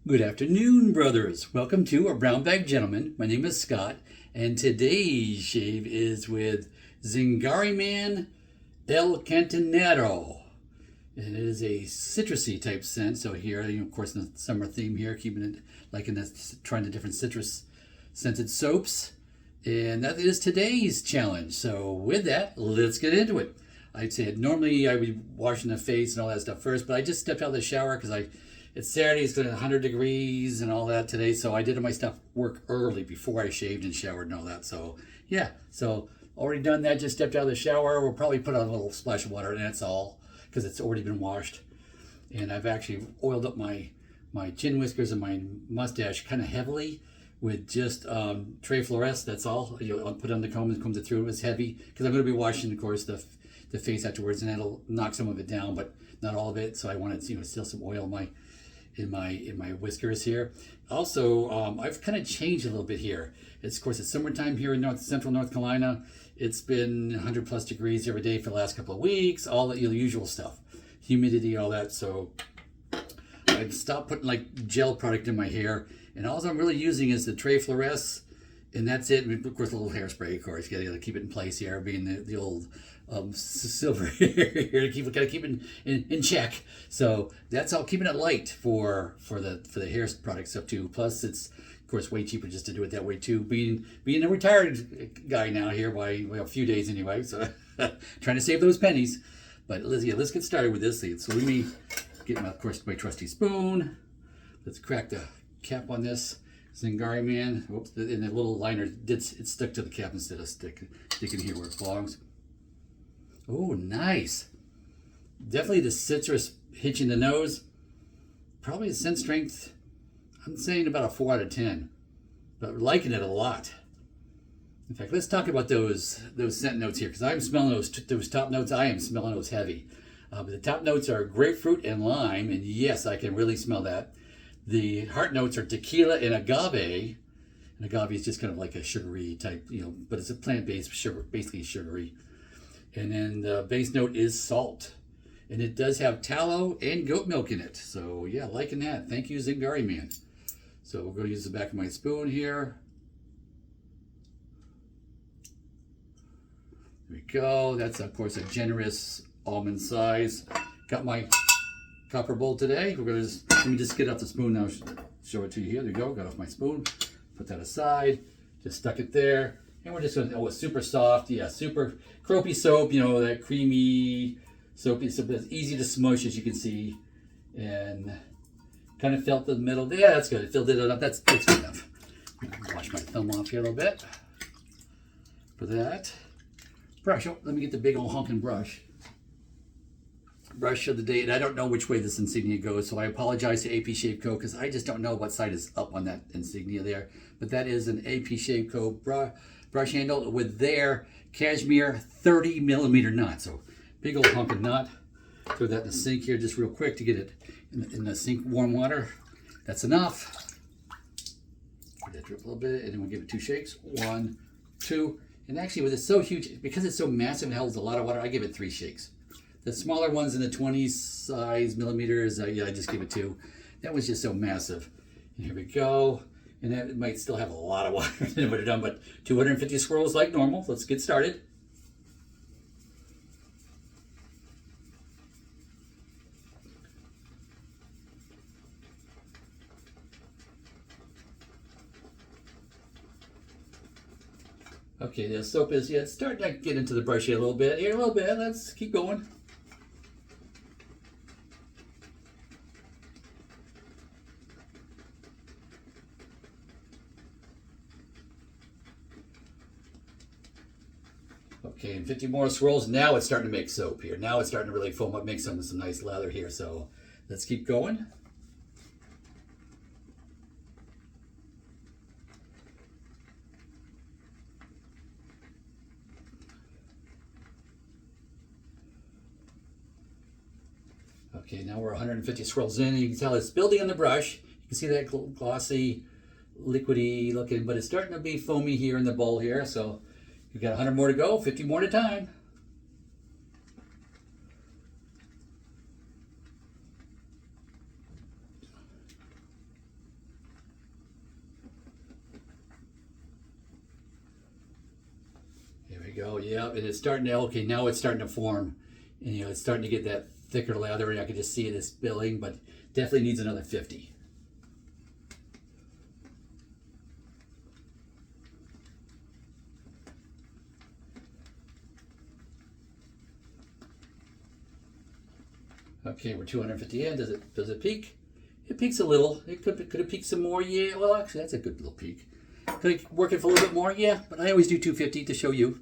Good afternoon, brothers. Welcome to A Brown Bag Gentleman. My name is Scott, and today's shave is with Zingari Man El Cantinero. It is a citrusy type scent, so here, of course, in the summer theme here, keeping it like in the, trying the different citrus scented soaps. And that is today's challenge. So with that, let's get into it. I'd say normally I would be washing the face and all that stuff first, but I just stepped out of the shower because it's Saturday, it's going to 100 degrees and all that today, so I did my stuff work early before I shaved and showered and all that. So yeah, so already done that, just stepped out of the shower. We'll probably put on a little splash of water and that's all because it's already been washed. And I've actually oiled up my chin whiskers and my mustache kind of heavily with just Tray Flores. That's all. I'll put it on the comb and combs it through. It was heavy because I'm going to be washing, of course, the face afterwards, and that'll knock some of it down, but not all of it. So I wanted still some oil in my whiskers here. Also, I've kind of changed a little bit here. Of course, it's summertime here in central North Carolina. It's been 100 plus degrees every day for the last couple of weeks. All the usual stuff, humidity, all that. So I've stopped putting like gel product in my hair, and all I'm really using is the Tray Flores, and that's it. And of course, a little hairspray. Of course, you gotta keep it in place here, being the old silver here to gotta keep it in check. So that's all, keeping it light for the hair product stuff too. Plus, it's of course way cheaper just to do it that way too. Being a retired guy now here by a few days anyway, so trying to save those pennies. But let's get started with this. So let me get of course my trusty spoon. Let's crack the cap on this Zingari Man. Oops, and the little liner it stuck to the cap instead of sticking here where it belongs. Oh, nice. Definitely the citrus hitching the nose. Probably the scent strength, I'm saying about a 4 out of 10. But liking it a lot. In fact, let's talk about those scent notes here, because I'm smelling those top notes. I am smelling those heavy. But the top notes are grapefruit and lime, and yes, I can really smell that. The heart notes are tequila and agave. And agave is just kind of like a sugary type, but it's a plant-based sugar, basically sugary. And then the base note is salt. And it does have tallow and goat milk in it. So yeah, liking that. Thank you, Zingari Man. So we're going to use the back of my spoon here. There we go. That's, of course, a generous almond size. Got my copper bowl today. We're going to let me just get off the spoon now. Show it to you here. There you go. Got off my spoon. Put that aside. Just stuck it there. And we're just going to, it's super soft. Yeah, super croapy soap, that creamy soapy soap that's easy to smush, as you can see. And kind of felt the middle. Yeah, that's good. It filled it up. That's good enough. Wash my thumb off here a little bit. For that. Brush. Oh, let me get the big old honking brush. Brush of the day. And I don't know which way this insignia goes, so I apologize to AP Shave Co. because I just don't know what side is up on that insignia there. But that is an AP Shave Co. brush handle with their cashmere 30 millimeter knot. So big old hunk of knot. Throw that in the sink here just real quick to get it in the sink warm water. That's enough. Let that drip a little bit, and then we'll give it 2 shakes. 1, 2. And actually, with it so huge, because it's so massive and holds a lot of water, I give it 3 shakes. The smaller ones in the 20 size millimeters, I just give it 2. That was just so massive. And here we go. And that might still have a lot of water when we're done, but 250 swirls like normal. Let's get started. Okay, the soap is, it's starting to get into the brush here a little bit. Here a little bit. Let's keep going. Okay, and 50 more swirls. Now it's starting to make soap here. Now it's starting to really foam up, make some nice lather here. So let's keep going. Okay, now we're 150 swirls in, and you can tell it's building on the brush. You can see that glossy, liquidy looking, but it's starting to be foamy here in the bowl here. So you've got 100 more to go, 50 more at a time. you go. Yeah, and it's starting to, okay, now it's starting to form. And, you know, it's starting to get that thicker lather, and I can just see it is spilling, but definitely needs another 50. Okay, we're 250 in. Does it peak? It peaks a little. It could have peaked some more. Yeah, well, actually, that's a good little peak. Could I work it for a little bit more? Yeah, but I always do 250 to show you.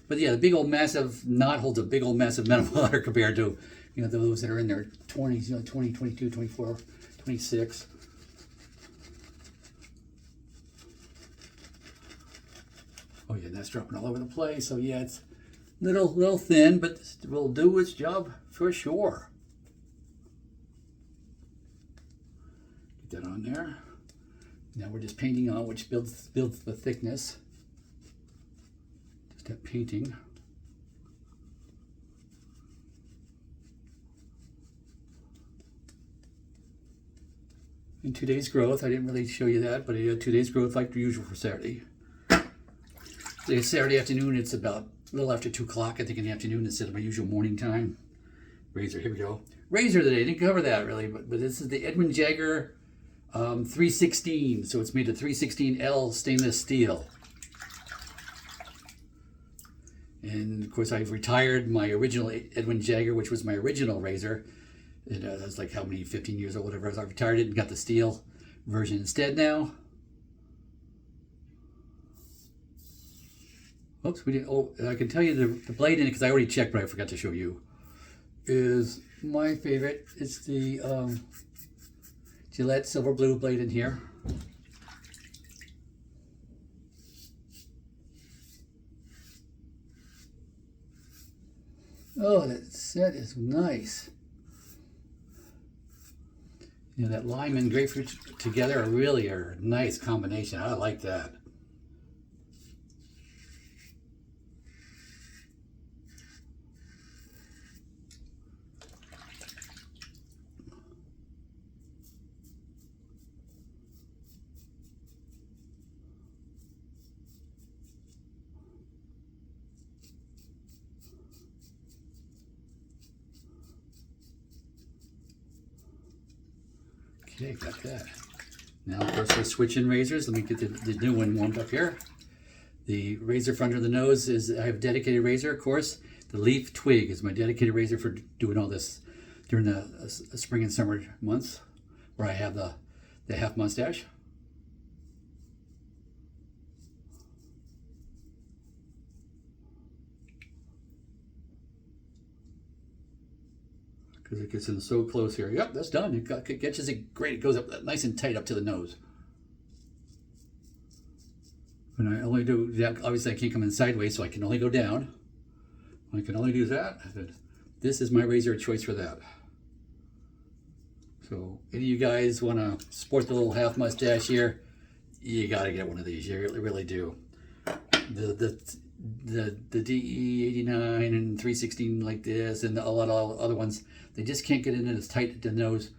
But yeah, the big old massive knot holds a big old massive amount of water compared to, you know, those that are in their 20s, you know, 20, 22, 24, 26. Oh yeah, that's dropping all over the place. So yeah, it's little thin, but it will do its job for sure. Get that on there. Now we're just painting on, which builds the thickness. Just that painting. In 2 days growth, I didn't really show you that, but 2 days growth like usual for Saturday. Today's Saturday afternoon. It's about a little after 2 o'clock, I think, in the afternoon instead of my usual morning time. Razor, here we go. Razor today, didn't cover that really, but this is the Edwin Jagger 316. So it's made of 316L stainless steel. And of course, I've retired my original Edwin Jagger, which was my original razor. It was like how many, 15 years old, whatever. I retired it and got the steel version instead now. Oops, we didn't. Oh, I can tell you the blade in it, because I already checked, but I forgot to show you, is my favorite. It's the Gillette Silver Blue blade in here. Oh, that set is nice. You know, that lime and grapefruit together are really a nice combination. I like that. Okay, got that. Now, of course, we're switching razors. Let me get the new one warmed up here. The razor for under the nose is, I have a dedicated razor, of course. The Leaf Twig is my dedicated razor for doing all this during the spring and summer months, where I have the half mustache. Because it gets in so close here. Yep, that's done. It catches it great. It goes up nice and tight up to the nose. And I only do that. Obviously, I can't come in sideways, so I can only go down. I can only do that. This is my razor of choice for that. So, any of you guys want to sport the little half mustache here, you got to get one of these. You really do. The DE89 and 316 like this, and a lot of other ones, they just can't get in as tight to the nose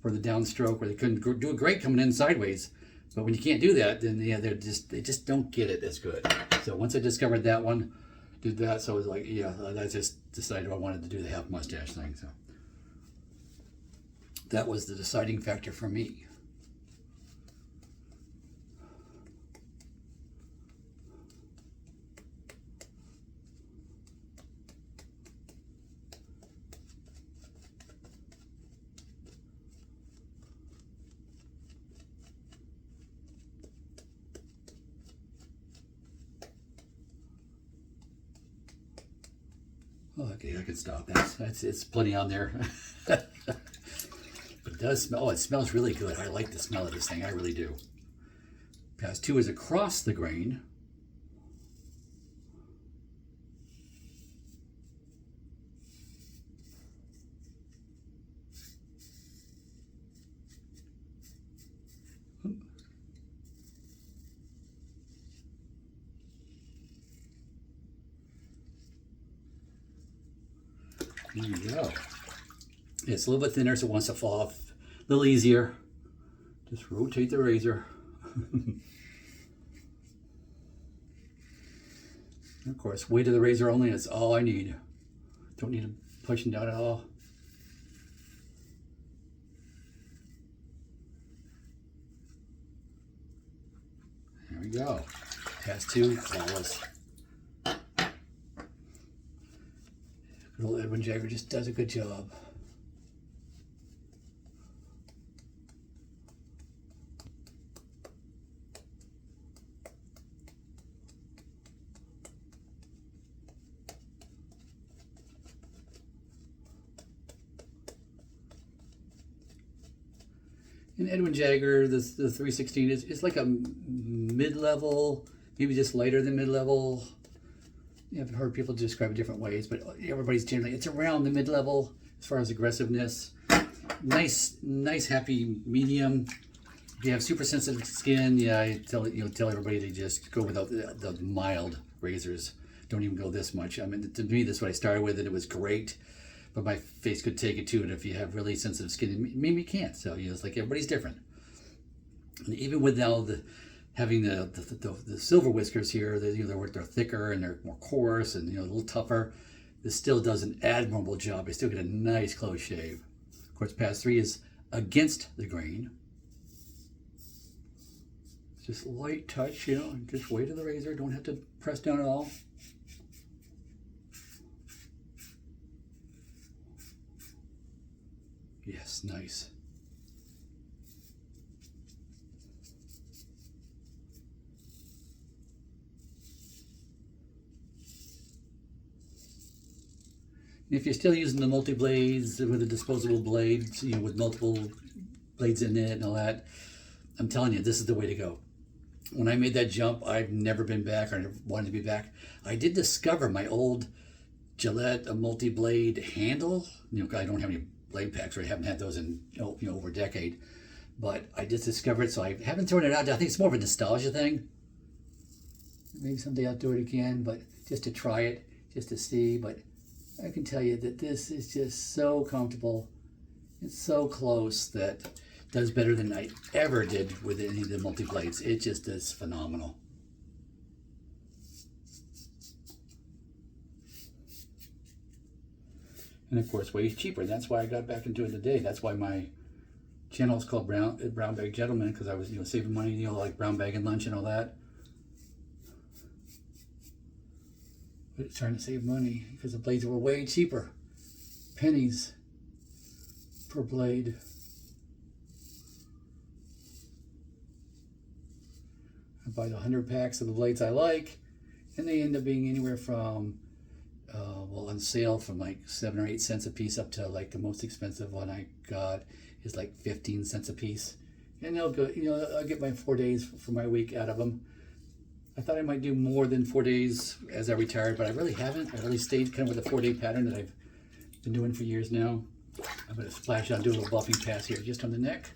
for the downstroke, or they couldn't do it great coming in sideways. But when you can't do that, then yeah, they just don't get it as good. So once I discovered that one, did that, so I was like, yeah, I just decided I wanted to do the half mustache thing. So that was the deciding factor for me. Oh, okay, I can stop. It's plenty on there. But it does smell. Oh, it smells really good. I like the smell of this thing. I really do. Pass 2 is across the grain. There you go. It's a little bit thinner, so it wants to fall off a little easier. Just rotate the razor. And of course, weight of the razor only is all I need. Don't need them pushing down at all. There we go. Pass 2, flawless. Good old Edwin Jagger just does a good job. And Edwin Jagger, the 316 is like a mid-level, maybe just lighter than mid-level. I've heard people describe it different ways, but everybody's generally, it's around the mid-level as far as aggressiveness. Nice, happy medium. If you have super sensitive skin, yeah, I tell everybody to just go without the mild razors. Don't even go this much. I mean, to me, that's what I started with, and it was great. But my face could take it too, and if you have really sensitive skin, maybe you can't. So it's like everybody's different. And even without having the silver whiskers here, they're thicker and they're more coarse and a little tougher. This still does an admirable job. I still get a nice close shave. Of course, pass 3 is against the grain. Just light touch, just weight of the razor. Don't have to press down at all. Yes, nice. And if you're still using the multi-blades with the disposable blades, with multiple blades in it and all that, I'm telling you, this is the way to go. When I made that jump, I've never been back or never wanted to be back. I did discover my old Gillette multi-blade handle. I don't have any blade packs, or I haven't had those in over a decade. But I just discovered it, so I haven't thrown it out. I think it's more of a nostalgia thing. Maybe someday I'll do it again, but just to try it, just to see. But I can tell you that this is just so comfortable. It's so close that it does better than I ever did with any of the multi-blades. It just is phenomenal. And of course, way cheaper. That's why I got back into it today. That's why my channel is called Brown Bag Gentleman, because I was saving money, like brown bag and lunch and all that. But trying to save money because the blades were way cheaper. Pennies per blade. I buy the 100 packs of the blades I like, and they end up being anywhere from on sale from like 7 or 8 cents a piece up to like the most expensive one I got is like 15 cents a piece. And they'll go, I'll get my 4 days for my week out of them. I thought I might do more than 4 days as I retired, but I really haven't. I really stayed kind of with a 4-day pattern that I've been doing for years now. I'm going to splash on, do a little buffing pass here just on the neck.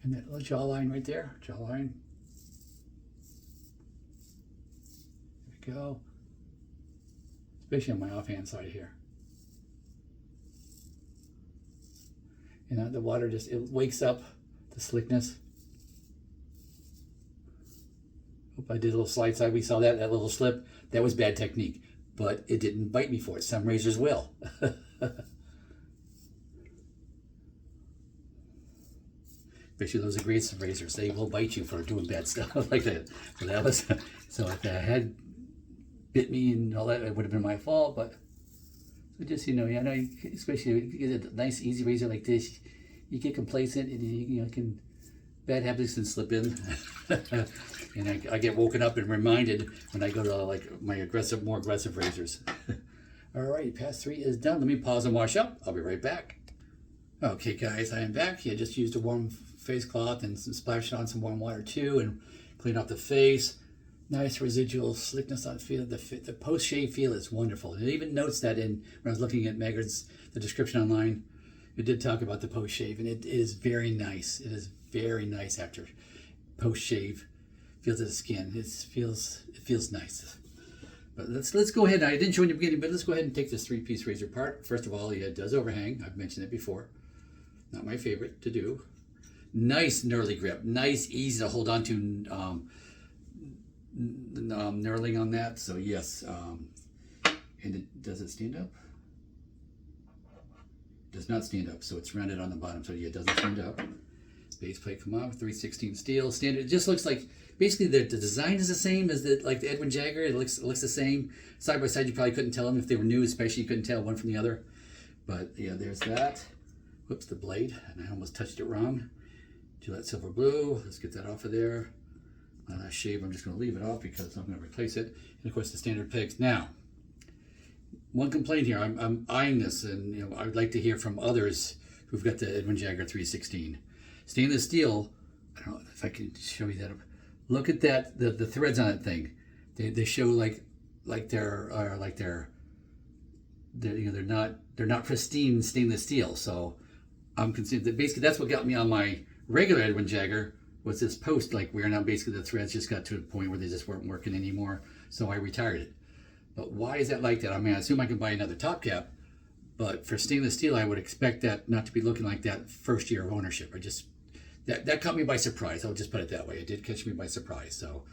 And that little jawline right there, jawline. There we go. Especially on my offhand side here. The water it wakes up the slickness. Hope I did a little slide side. We saw that little slip. That was bad technique, but it didn't bite me for it. Some razors will. Especially those aggressive razors. They will bite you for doing bad stuff like that. So that was, so if that had bit me and all that, it would have been my fault, but so just, especially if you get a nice easy razor like this, you get complacent and you bad habits can slip in. And I get woken up and reminded when I go to like my more aggressive razors. All right, pass 3 is done. Let me pause and wash up. I'll be right back. Okay, guys, I am back. I just used a warm face cloth and splashed on some warm water too, and cleaned off the face. Nice residual slickness on feel. The post-shave feel is wonderful. And it even notes that when I was looking at the description online, it did talk about the post-shave, and it is very nice. It is very nice after post-shave. Feels of the skin. It feels nice. But let's go ahead. I didn't show in the beginning, but let's go ahead and take this 3-piece razor apart. First of all, it does overhang. I've mentioned it before. Not my favorite to do. Nice knurly grip. Nice, easy to hold on to. knurling on that. So yes, and does it stand up? Does not stand up, so it's rounded on the bottom. So yeah, it doesn't stand up. Base plate come off, 3/16 steel standard. It just looks like basically the design is the same as like the Edwin Jagger. It looks the same. Side by side, you probably couldn't tell them if they were new, especially you couldn't tell one from the other. But yeah, there's that. Whoops, the blade, and I almost touched it wrong. Gillette Silver Blue. Let's get that off of there. My last shave, I'm just going to leave it off because I'm going to replace it. And of course, the standard pegs. Now, one complaint here. I'm eyeing this, and you know, I'd like to hear from others who've got the Edwin Jagger 316. Stainless steel, I don't know if I can show you that. Look at that, the threads on that thing. They show like they're you know, they're not pristine stainless steel. So I'm concerned that basically that's what got me on my regular Edwin Jagger was this post like wearing out. Basically the threads just got to a point where they just weren't working anymore. So I retired it. But why is that like that? I mean, I assume I can buy another top cap, but for stainless steel, I would expect that not to be looking like that first year of ownership. That caught me by surprise. I'll just put it that way. It did catch me by surprise. So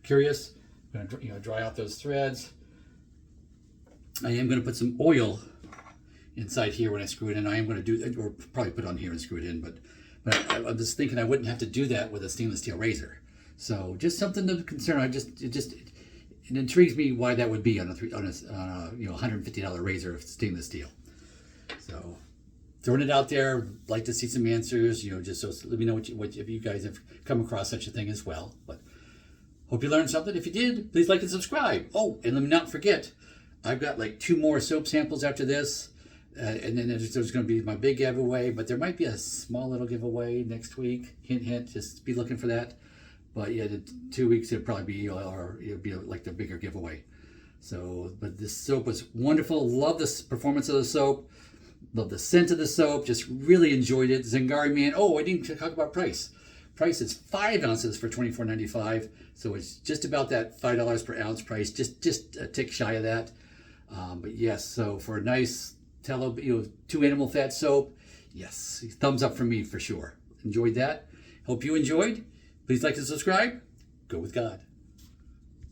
curious. I'm going to dry out those threads. I am going to put some oil inside here when I screw it in. I am going to do it, or probably put it on here and screw it in. But I'm just thinking I wouldn't have to do that with a stainless steel razor. So just something to concern. It intrigues me why that would be on a $150 razor of stainless steel. So throwing it out there, like to see some answers, just so let me know if you guys have come across such a thing as well. But hope you learned something. If you did, please like and subscribe. Oh, and let me not forget, I've got like 2 more soap samples after this, and then there's going to be my big giveaway, but there might be a small little giveaway next week. Hint, hint, just be looking for that. But yeah, the 2 weeks it'll probably be, or it'll be like the bigger giveaway. So, but this soap was wonderful. Love the performance of the soap. Love the scent of the soap. Just really enjoyed it. Zingari Man. Oh, I didn't talk about price. Price is 5 ounces for $24.95. So it's just about that $5 per ounce price. Just a tick shy of that. But yes, so for a nice 2 animal fat soap, yes, thumbs up from me for sure. Enjoyed that. Hope you enjoyed. Please like and subscribe. Go with God.